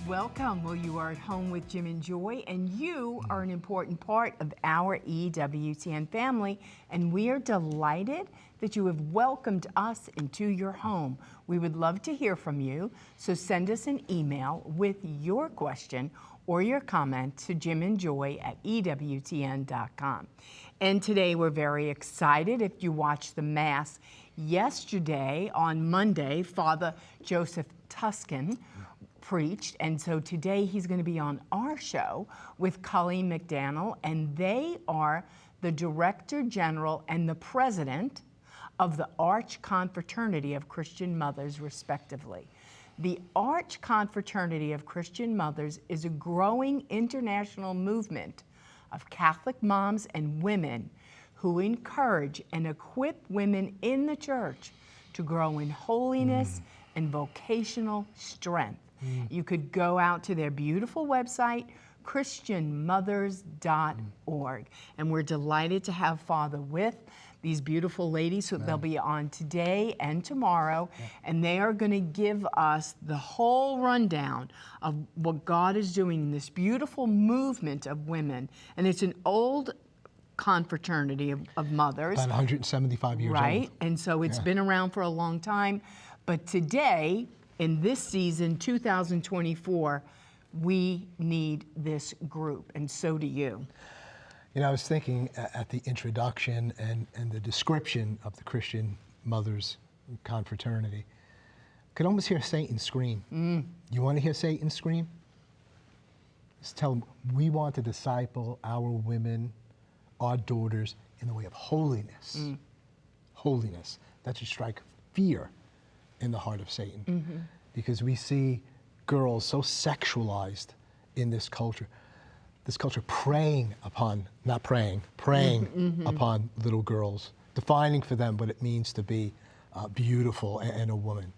Welcome. Well, you are at home with Jim and Joy, and you are an important part of our EWTN family, and we are delighted that you have welcomed us into your home. We would love to hear from you, so send us an email with your question or your comment to jimandjoy@ewtn.com. And today we're very excited. If you watched the Mass yesterday, on Monday, Father Joseph Tuscan preached, and so today he's going to be on our show with Colleen Mcdanald, and they are the Director General and the President of the Arch Confraternity of Christian Mothers, respectively. The Arch Confraternity of Christian Mothers is a growing international movement of Catholic moms and women who encourage and equip women in the church to grow in holiness and vocational strength. You could go out to their beautiful website, christianmothers.org. And we're delighted to have Father with these beautiful ladies. So they'll be on today and tomorrow, and they are going to give us the whole rundown of what God is doing in this beautiful movement of women. And it's an old confraternity of mothers. About 175 years old. Right, and so it's been around for a long time. But today, in this season, 2024, we need this group, and so do you. You know, I was thinking at the introduction and the description of the Christian Mothers Confraternity, I could almost hear Satan scream. You want to hear Satan scream? Just tell him, we want to disciple our women, our daughters, in the way of holiness. Holiness. That should strike fear in the heart of Satan, because we see girls so sexualized in this culture preying upon little girls, defining for them what it means to be beautiful and a woman.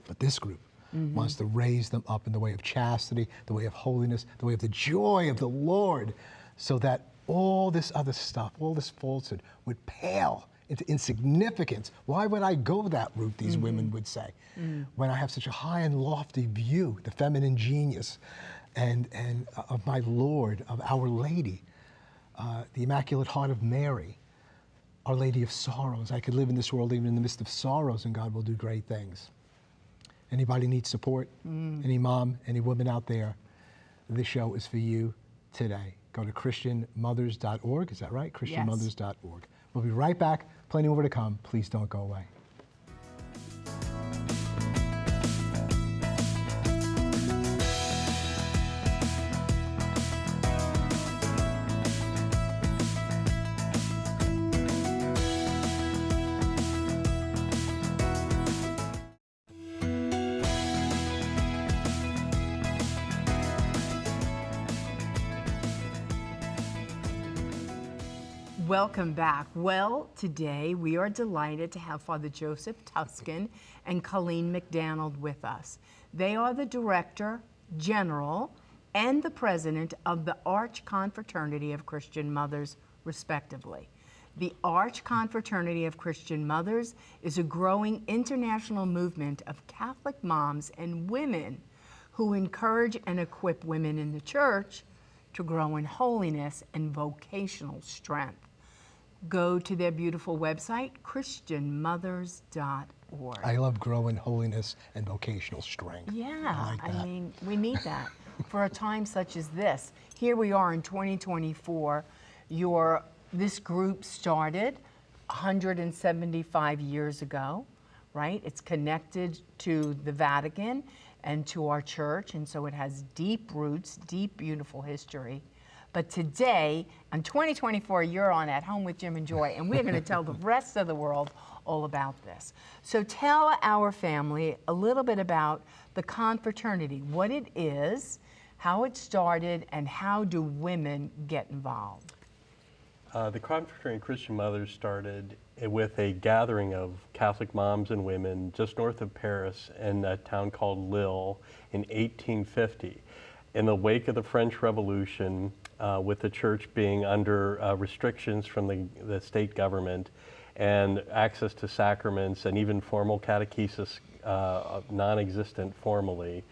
But this group wants to raise them up in the way of chastity, the way of holiness, the way of the joy of the Lord, so that all this other stuff, all this falsehood would pale into insignificance. Why would I go that route, these women would say, when I have such a high and lofty view, the feminine genius, and of my Lord, of Our Lady, the Immaculate Heart of Mary, Our Lady of Sorrows. I could live in this world even in the midst of sorrows, and God will do great things. Anybody need support? Any mom, any woman out there? This show is for you today. Go to christianmothers.org. Is that right? christianmothers.org. We'll be right back. Plenty more to come. Please don't go away. Welcome back. Well, today we are delighted to have Father Joseph Tuscan and Colleen Mcdanald with us. They are the Director General and the President of the Arch Confraternity of Christian Mothers, respectively. The Arch Confraternity of Christian Mothers is a growing international movement of Catholic moms and women who encourage and equip women in the church to grow in holiness and vocational strength. Go to their beautiful website, christianmothers.org. I love growing holiness and vocational strength. Yeah, I mean, we need that for a time such as this. Here we are in 2024. This group started 175 years ago, right? It's connected to the Vatican and to our church, and so it has deep roots, deep, beautiful history. But today, in 2024, you're on At Home with Jim and Joy, and we're going to tell the rest of the world all about this. So tell our family a little bit about the confraternity, what it is, how it started, and how do women get involved? The Confraternity of Christian Mothers started with a gathering of Catholic moms and women just north of Paris in a town called Lille in 1850. In the wake of the French Revolution, with the church being under restrictions from the state government and access to sacraments and even formal catechesis non-existent formally,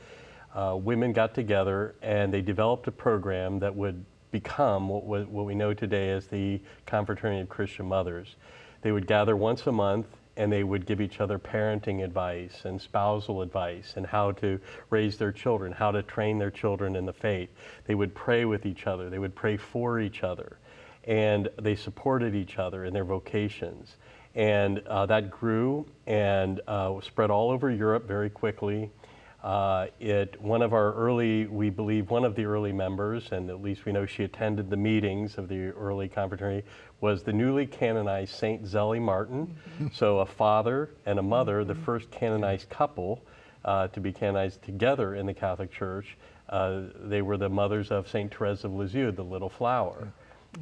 women got together and they developed a program that would become what we know today as the Confraternity of Christian Mothers. They would gather once a month and they would give each other parenting advice and spousal advice and how to raise their children, how to train their children in the faith. They would pray with each other. They would pray for each other. And they supported each other in their vocations. And that grew and spread all over Europe very quickly. One of the early members, and at least we know she attended the meetings of the early confraternity, was the newly canonized Saint Zelly Martin. So a father and a mother, the first canonized couple to be canonized together in the Catholic Church. They were the mothers of Saint Therese of Lisieux, the Little Flower.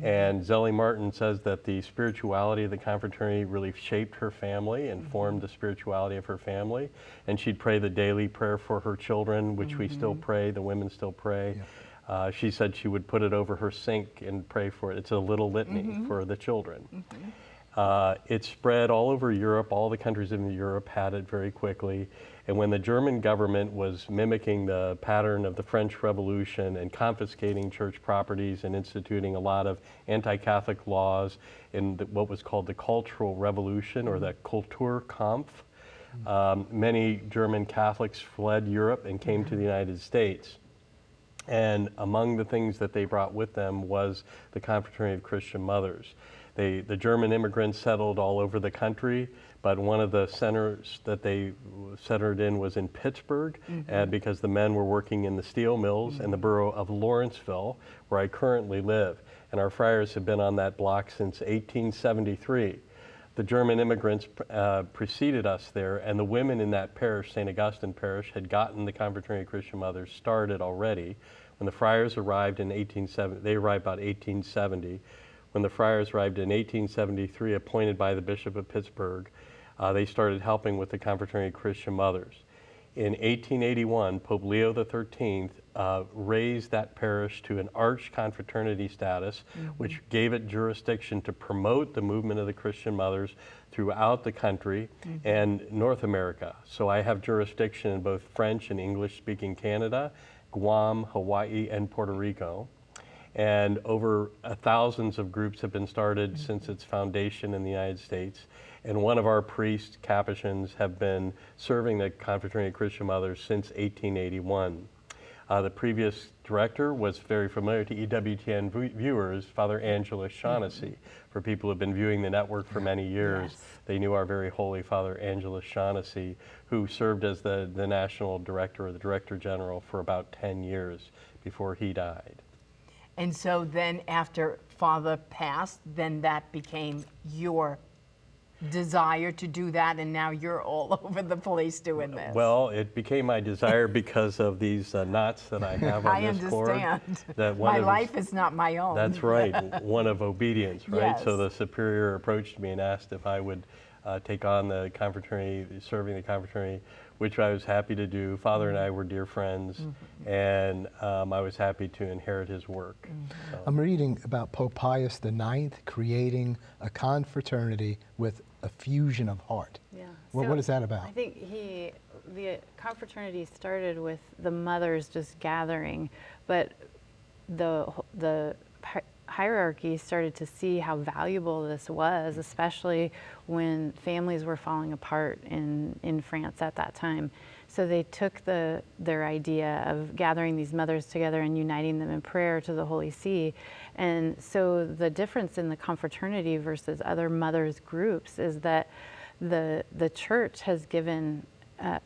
And Zelly Martin says that the spirituality of the confraternity really shaped her family and formed the spirituality of her family. And she'd pray the daily prayer for her children, which we still pray, the women still pray. She said she would put it over her sink and pray for it. It's a little litany for the children. It spread all over Europe. All the countries in Europe had it very quickly. And when the German government was mimicking the pattern of the French Revolution and confiscating church properties and instituting a lot of anti-Catholic laws in what was called the Cultural Revolution or the Kulturkampf, many German Catholics fled Europe and came to the United States. And among the things that they brought with them was the Confraternity of Christian Mothers. The German immigrants settled all over the country, but one of the centers that they centered in was in Pittsburgh, because the men were working in the steel mills in the borough of Lawrenceville, where I currently live. And our friars have been on that block since 1873. The German immigrants preceded us there, and the women in that parish, St. Augustine Parish, had gotten the Confraternity of Christian Mothers started already. When the friars arrived in 1870, they arrived about 1870. When the friars arrived in 1873, appointed by the Bishop of Pittsburgh, they started helping with the Confraternity of Christian Mothers. In 1881, Pope Leo XIII raised that parish to an arch-confraternity status, which gave it jurisdiction to promote the movement of the Christian mothers throughout the country and North America. So I have jurisdiction in both French and English-speaking Canada, Guam, Hawaii, and Puerto Rico. And over thousands of groups have been started since its foundation in the United States. And one of our priests, Capuchins, have been serving the Confraternity of Christian Mothers since 1881. The previous director was very familiar to EWTN viewers, Father Angela Shaughnessy. For people who have been viewing the network for many years, they knew our very holy Father Angela Shaughnessy, who served as the national director or the director general for about 10 years before he died. And so then after Father passed, then that became your desire to do that, and now you're all over the place doing this. Well, it became my desire because of these knots that I have on this cord. I understand. My life is not my own. That's right, one of obedience, right? Yes. So the superior approached me and asked if I would take on the confraternity, serving the confraternity, which I was happy to do. Father and I were dear friends, and I was happy to inherit his work. So. I'm reading about Pope Pius IX creating a confraternity with a fusion of heart. Yeah. What is that about? I think the confraternity started with the mothers just gathering, but the hierarchy started to see how valuable this was, especially when families were falling apart in France at that time. So they took their idea of gathering these mothers together and uniting them in prayer to the Holy See. And so the difference in the confraternity versus other mothers groups is that the church has given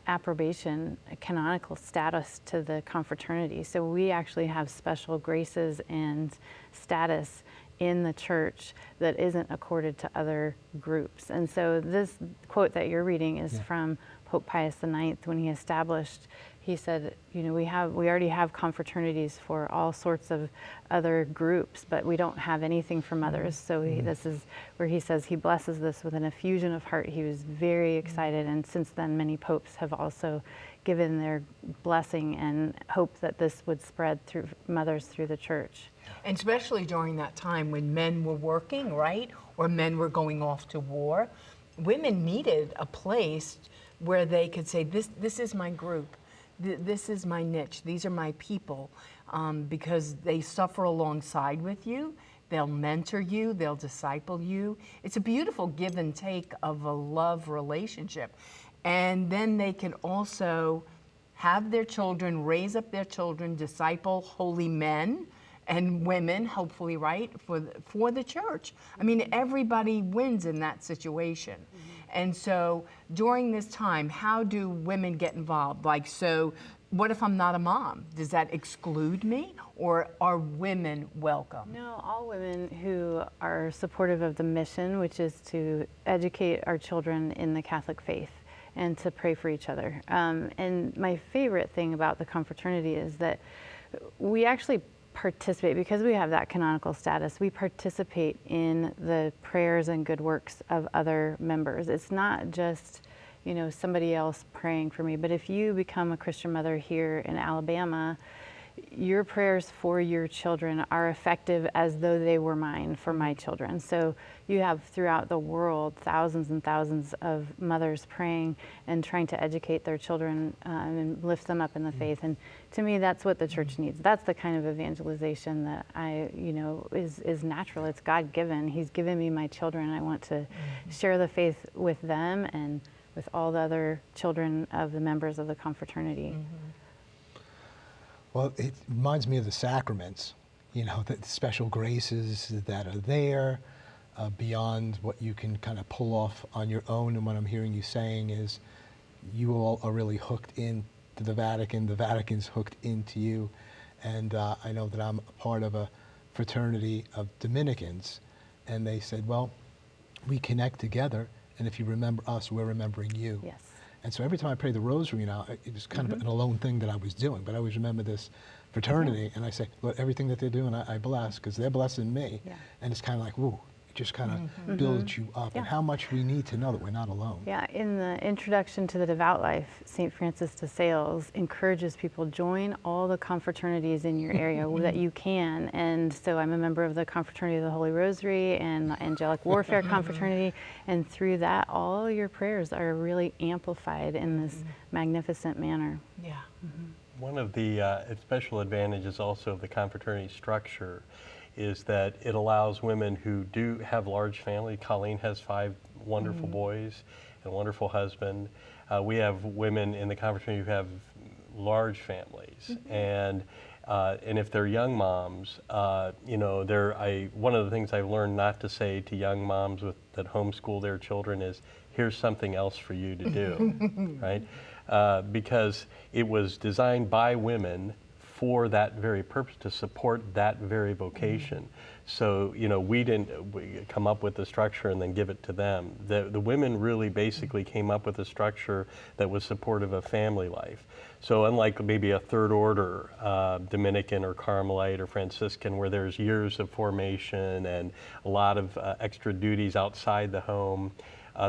approbation, canonical status to the confraternity. So we actually have special graces and status in the church that isn't accorded to other groups. And so this quote that you're reading is from Pope Pius IX when he established. He said, you know, we already have confraternities for all sorts of other groups, but we don't have anything for mothers. So this is where he says he blesses this with an effusion of heart. He was very excited, and since then many popes have also given their blessing and hope that this would spread through mothers through the church. And especially during that time when men were working, right? Or men were going off to war. Women needed a place where they could say, this is my group. this is my niche, these are my people, because they suffer alongside with you. They'll mentor you, they'll disciple you. It's a beautiful give and take of a love relationship. And then they can also have their children, raise up their children, disciple holy men and women, hopefully, right, for the church. I mean, everybody wins in that situation. And so during this time, how do women get involved? Like, so what if I'm not a mom? Does that exclude me, or are women welcome? No, all women who are supportive of the mission, which is to educate our children in the Catholic faith and to pray for each other. And my favorite thing about the confraternity is that we actually participate, because we have that canonical status, we participate in the prayers and good works of other members. It's not just, you know, somebody else praying for me, but if you become a Christian mother here in Alabama, your prayers for your children are effective as though they were mine for my children. So you have throughout the world thousands and thousands of mothers praying and trying to educate their children and lift them up in the faith. And to me, that's what the church needs. That's the kind of evangelization that is natural. It's God-given. He's given me my children. I want to share the faith with them and with all the other children of the members of the confraternity. Well, it reminds me of the sacraments, you know, the special graces that are there beyond what you can kind of pull off on your own. And what I'm hearing you saying is you all are really hooked into the Vatican's hooked into you. And I know that I'm a part of a fraternity of Dominicans, and they said, well, we connect together, and if you remember us, we're remembering you. Yes. And so every time I pray the rosary now, it was kind of an alone thing that I was doing, but I always remember this fraternity, and I say, Lord, everything that they're doing, I bless, because they're blessing me. Yeah. And it's kind of like, woo, it just kind of builds you up, and how much we need to know that we're not alone. Yeah, in the Introduction to the Devout Life, St. Francis de Sales encourages people, join all the confraternities in your area that you can. And so I'm a member of the Confraternity of the Holy Rosary and the Angelic Warfare Confraternity, and through that, all your prayers are really amplified in this magnificent manner. Yeah. One of the special advantages also of the confraternity structure is that it allows women who do have large family. Colleen has 5 wonderful boys and a wonderful husband. We have women in the confraternity who have large families, and if they're young moms, you know, one of the things I've learned not to say to young moms that homeschool their children is, here's something else for you to do, right? Because it was designed by women for that very purpose, to support that very vocation. So, you know, we didn't come up with the structure and then give it to them. The women really basically came up with a structure that was supportive of family life. So unlike maybe a third order Dominican or Carmelite or Franciscan, where there's years of formation and a lot of extra duties outside the home,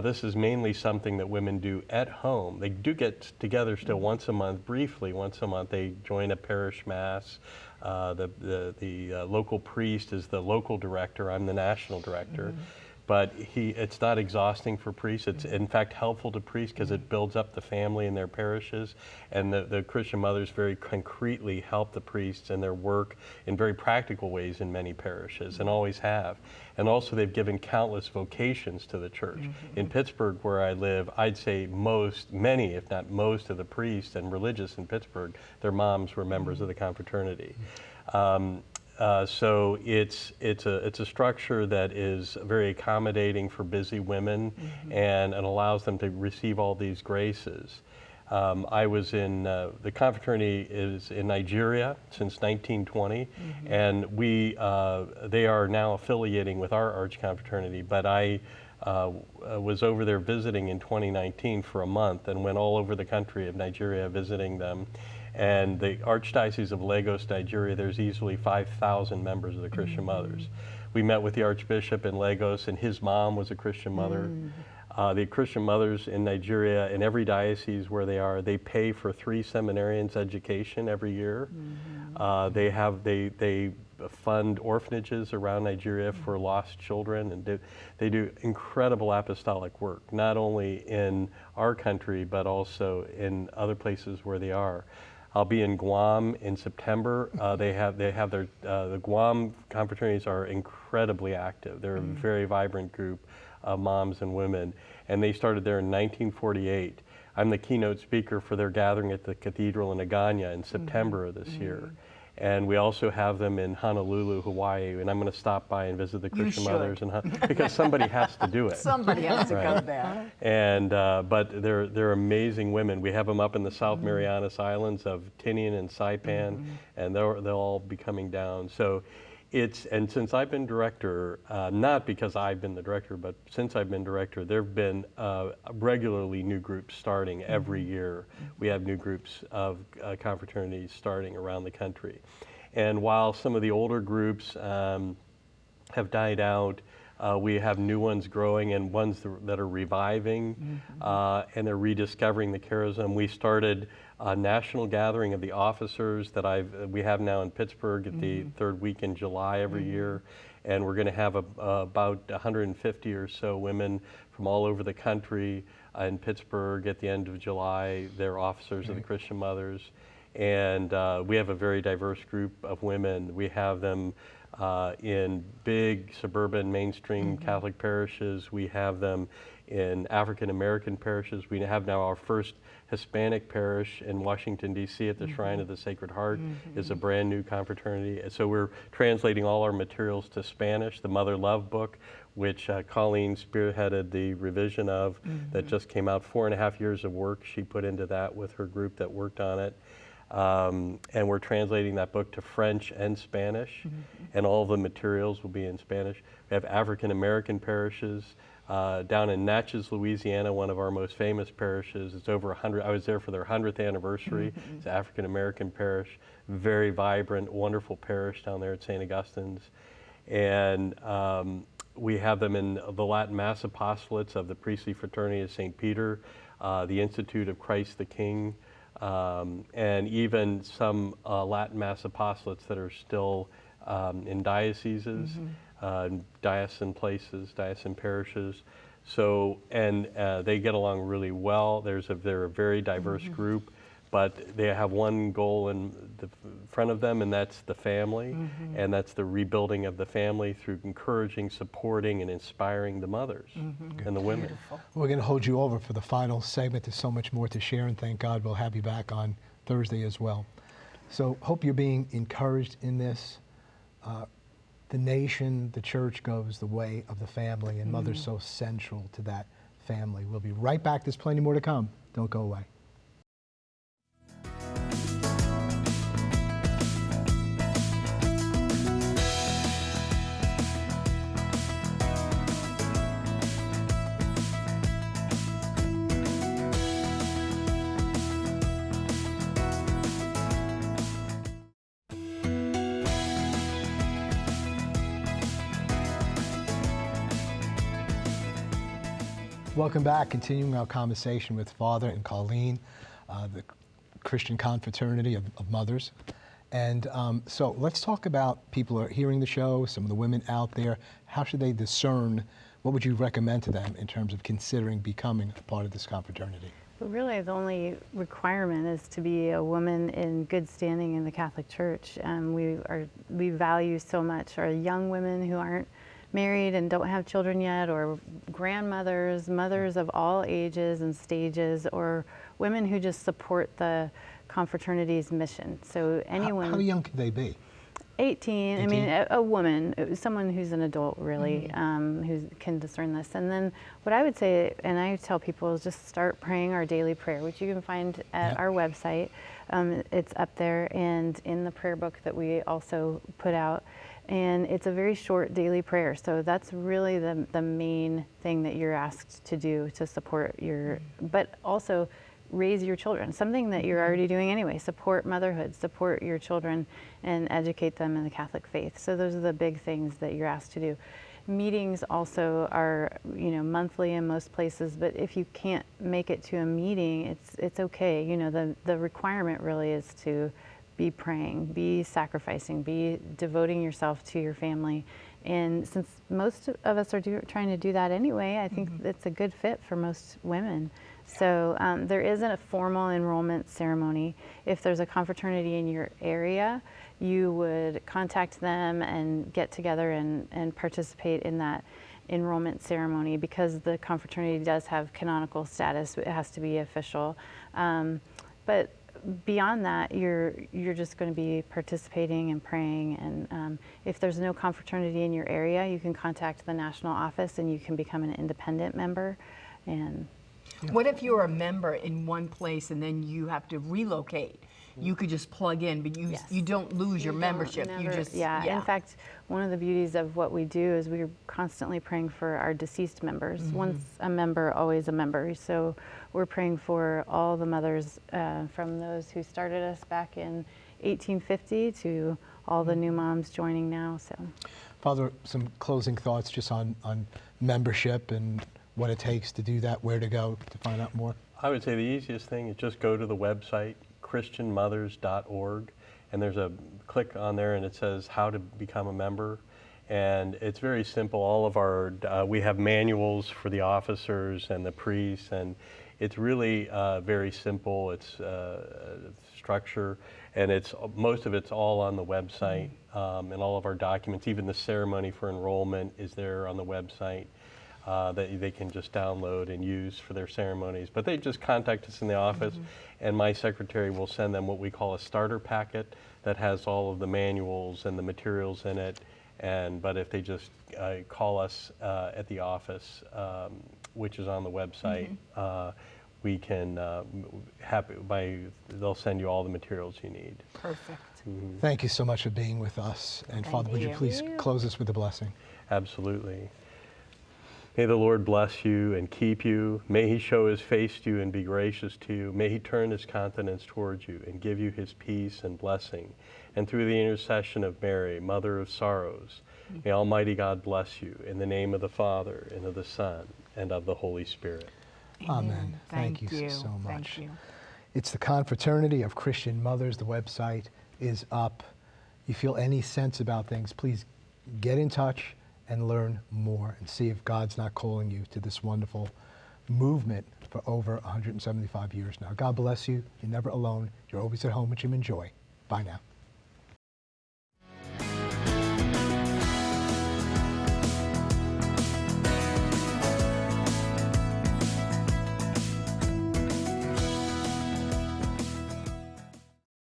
this is mainly something that women do at home. They do get together still once a month, briefly once a month. They join a parish mass. The local priest is the local director. I'm the national director. But it's not exhausting for priests. It's in fact helpful to priests because it builds up the family in their parishes. And the Christian mothers very concretely help the priests in their work in very practical ways in many parishes, and always have. And also they've given countless vocations to the church. In Pittsburgh, where I live, I'd say many, if not most, of the priests and religious in Pittsburgh, their moms were members of the confraternity. So it's a structure that is very accommodating for busy women, and allows them to receive all these graces. I was in, the confraternity is in Nigeria since 1920, and they are now affiliating with our archconfraternity, but I was over there visiting in 2019 for a month and went all over the country of Nigeria visiting them. And the Archdiocese of Lagos, Nigeria, there's easily 5,000 members of the Christian Mothers. We met with the Archbishop in Lagos, and his mom was a Christian mother. The Christian Mothers in Nigeria, in every diocese where they are, they pay for 3 seminarians' education every year. They fund orphanages around Nigeria for lost children, and they do incredible apostolic work, not only in our country, but also in other places where they are. I'll be in Guam in September. They have their, the Guam confraternities are incredibly active. They're a very vibrant group of moms and women, and they started there in 1948. I'm the keynote speaker for their gathering at the cathedral in Agana in September of this year. And we also have them in Honolulu, Hawaii, and I'm going to stop by and visit the Christian mothers, because somebody has to do it. Somebody has to go there. And but they're amazing women. We have them up in the South Marianas Islands of Tinian and Saipan, and they'll all be coming down. So and since I've been director, not because I've been the director, but since I've been director, there have been regularly new groups starting every year. We have new groups of confraternities starting around the country. And while some of the older groups have died out, we have new ones growing and ones that are reviving, and they're rediscovering the charism. We started a national gathering of the officers that we have now in Pittsburgh at the third week in July every year, and we're going to have about 150 or so women from all over the country in Pittsburgh at the end of July. They're officers of the Christian Mothers, and we have a very diverse group of women. We have them in big suburban mainstream Catholic parishes. We have them in African American parishes. We have now our first Hispanic parish in Washington, D.C. at the Shrine of the Sacred Heart is a brand new confraternity. And so we're translating all our materials to Spanish. The Mother Love book, which Colleen spearheaded the revision of, that just came out, 4.5 years of work she put into that with her group that worked on it. And we're translating that book to French and Spanish, and all the materials will be in Spanish. We have African American parishes down in Natchez, Louisiana, one of our most famous parishes. It's over 100. I was there for their 100th anniversary. It's an African American parish, very vibrant, wonderful parish down there at St. Augustine's. And we have them in the Latin Mass apostolates of the Priestly Fraternity of St. Peter, the Institute of Christ the King, and even some Latin Mass apostolates that are still in dioceses, diocesan places, diocesan parishes. So, and they get along really well. They're a very diverse group, but they have one goal in the front of them, and that's the family, and that's the rebuilding of the family through encouraging, supporting, and inspiring the mothers and the women. Beautiful. We're going to hold you over for the final segment. There's so much more to share, and thank God we'll have you back on Thursday as well. So hope you're being encouraged in this. The nation, the church goes the way of the family, and mother's so central to that family. We'll be right back. There's plenty more to come. Don't go away. Welcome back, continuing our conversation with Father and Colleen, the Christian confraternity of mothers. And so let's talk about people who are hearing the show, some of the women out there. How should they discern? What would you recommend to them in terms of considering becoming a part of this confraternity? But really, the only requirement is to be a woman in good standing in the Catholic Church. We value so much our young women who aren't married and don't have children yet, or grandmothers, mothers of all ages and stages, or women who just support the confraternity's mission. So anyone. How young could they be? 18. I mean, a woman, someone who's an adult, really, who can discern this. And then what I would say, and I tell people, is just start praying our daily prayer, which you can find at our website. It's up there and in the prayer book that we also put out. And it's a very short daily prayer. So that's really the main thing that you're asked to do to support your, but also raise your children, something that you're already doing anyway. Support motherhood, support your children, and educate them in the Catholic faith. So those are the big things that you're asked to do. Meetings also are, monthly in most places, but if you can't make it to a meeting, it's okay. The requirement really is to be praying, be sacrificing, be devoting yourself to your family. And since most of us are trying to do that anyway, I think it's a good fit for most women. So there isn't a formal enrollment ceremony. If there's a confraternity in your area, you would contact them and get together and participate in that enrollment ceremony. Because the confraternity does have canonical status, it has to be official. But beyond that, you're just going to be participating and praying. And if there's no confraternity in your area, you can contact the national office and you can become an independent member. And what if you're a member in one place and then you have to relocate? You could just plug in, but you don't lose your membership. You just In fact, one of the beauties of what we do is we're constantly praying for our deceased members. Once a member, always a member. So we're praying for all the mothers, from those who started us back in 1850 to all the new moms joining now. So, Father, some closing thoughts just on membership and what it takes to do that, where to go to find out more. I would say the easiest thing is just go to the website, christianmothers.org, and there's a click on there and it says how to become a member. And it's very simple. All of our, we have manuals for the officers and the priests, and it's really very simple. It's structure, and most of it's all on the website, and all of our documents, even the ceremony for enrollment is there on the website. That they can just download and use for their ceremonies. But they just contact us in the office, and my secretary will send them what we call a starter packet that has all of the manuals and the materials in it. But if they just call us at the office, which is on the website, we can, they'll send you all the materials you need. perfect. Thank you so much for being with us. And Father, would you please close us with a blessing? Absolutely. May the Lord bless you and keep you. May he show his face to you and be gracious to you. May he turn his countenance towards you and give you his peace and blessing. And through the intercession of Mary, Mother of Sorrows, may Almighty God bless you in the name of the Father, and of the Son, and of the Holy Spirit. Amen. Thank you so much. Thank you. It's the Confraternity of Christian Mothers. The website is up. You feel any sense about things, please get in touch and learn more and see if God's not calling you to this wonderful movement for over 175 years now. God bless you. You're never alone. You're always at home with Jim and Joy. Bye now.